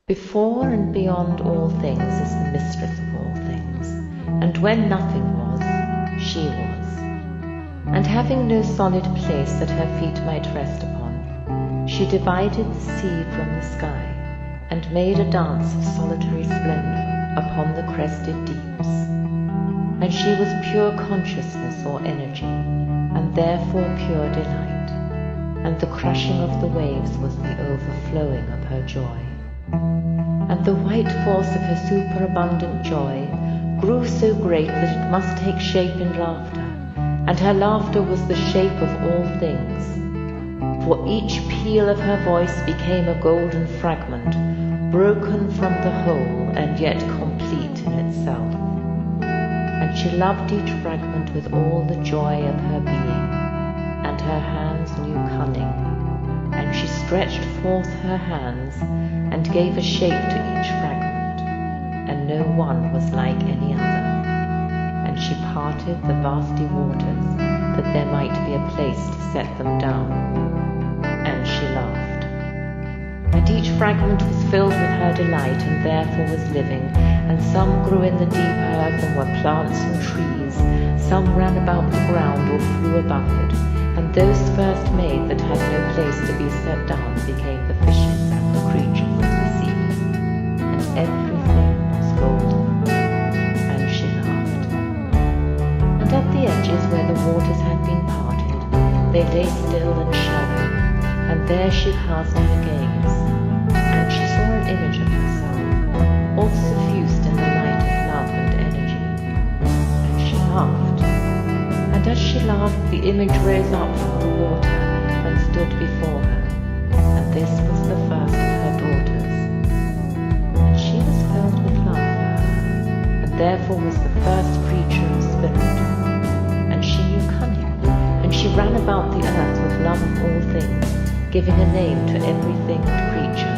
Before and beyond all things is the mistress of all things, and when nothing was, she was. And having no solid place that her feet might rest upon, she divided the sea from the sky, and made a dance of solitary splendor upon the crested deeps. And she was pure consciousness or energy, and therefore pure delight, and the crushing of the waves was the overflowing of her joy. And the white force of her superabundant joy grew so great that it must take shape in laughter, and her laughter was the shape of all things. For each peal of her voice became a golden fragment, broken from the whole and yet complete in itself. And she loved each fragment with all the joy of her being, and her hands knew cunning. And she stretched forth her hands and gave a shape to each fragment, and no one was like any other. And she parted the vasty waters, that there might be a place to set them down. And she laughed. And each fragment was filled with her delight, and therefore was living, and some grew in the deep earth and were plants and trees, some ran about the ground or flew above it, and those first made that had no place to be set down became the fishes and the creatures of the sea. And everything was golden, and she laughed. And at the edges where the waters had been parted, they lay still and shallow, and there she cast her gaze, and she saw an image of herself, all suffused in the light of love and energy. And she laughed. And as she laughed, the image rose up from the water and stood before her, and this was the first of her daughters. And she was filled with love for her, and therefore was the first creature of spirit. And she knew cunning, and she ran about the earth with love of all things, giving a name to everything and creature,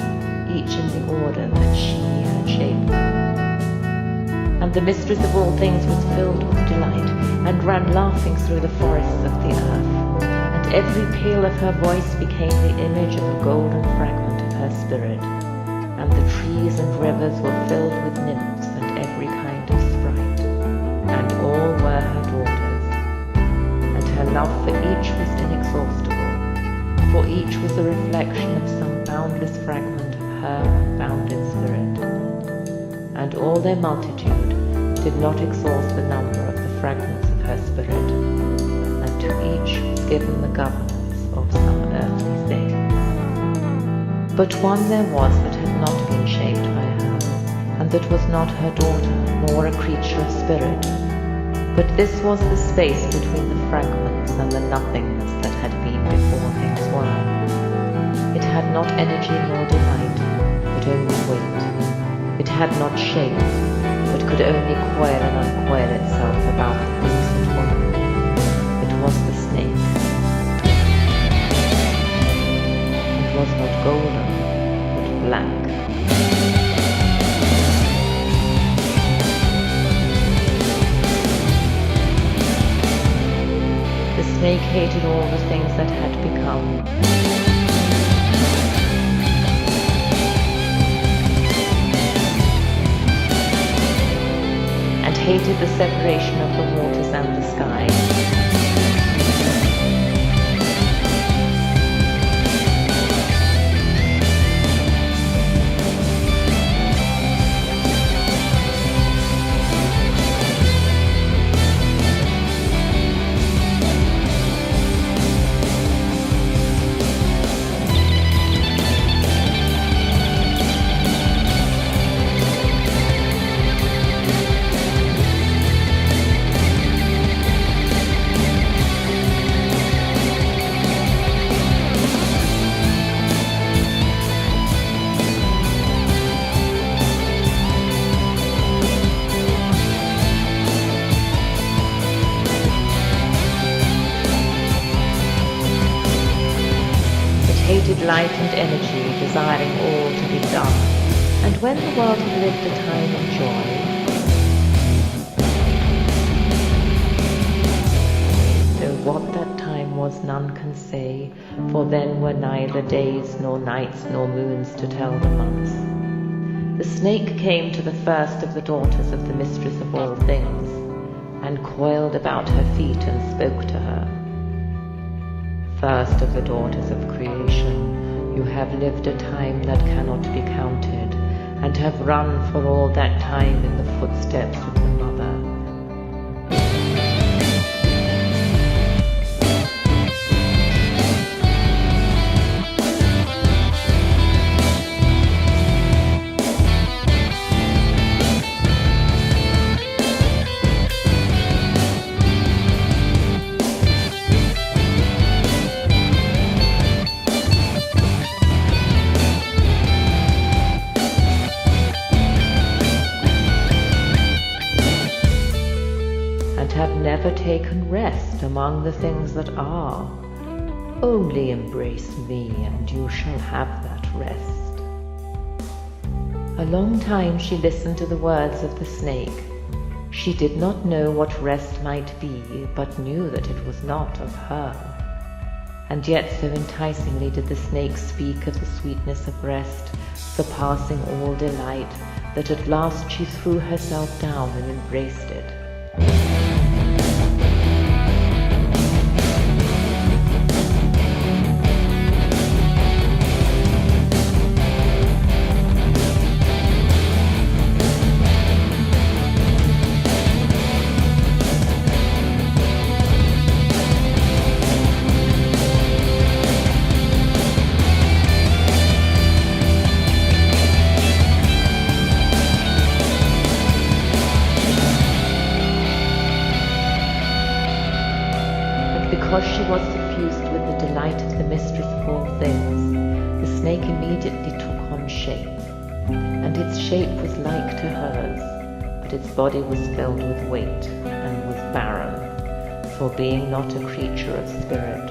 each in the order that she had shaped them. And the mistress of all things was filled with delight, and ran laughing through the forests of the earth. And every peal of her voice became the image of a golden fragment of her spirit. And the trees and rivers were filled with nymphs and every kind of sprite, and all were her daughters. And her love for each was inexhaustible, for each was a reflection of some boundless fragment of her unbounded spirit. And all their multitude did not exhaust the number of the fragments of her spirit, and to each was given the governance of some earthly thing. But one there was that had not been shaped by her, and that was not her daughter, nor a creature of spirit, but this was the space between the fragments and the nothingness that had been before things were. It had not energy nor delight, but only weight. It had not shape, but could only coil and uncoil itself about the things that were. It was the snake. It was not golden, but black. The snake hated all the things that had become. Hated the separation of the waters and the sky. Hated light and energy, desiring all to be done. And when the world had lived a time of joy, though what that time was none can say, for then were neither days nor nights nor moons to tell the months. The snake came to the first of the daughters of the mistress of all things, and coiled about her feet and spoke to her. First of the daughters of creation, you have lived a time that cannot be counted, and have run for all that time in the footsteps of the mother. Have never taken rest among the things that are. Only embrace me, and you shall have that rest. A long time she listened to the words of the snake. She did not know what rest might be, but knew that it was not of her. And yet so enticingly did the snake speak of the sweetness of rest, surpassing all delight, that at last she threw herself down and embraced it. Because she was suffused with the delight of the mistress of all things, the snake immediately took on shape, and its shape was like to hers, but its body was filled with weight and was barren, for being not a creature of spirit,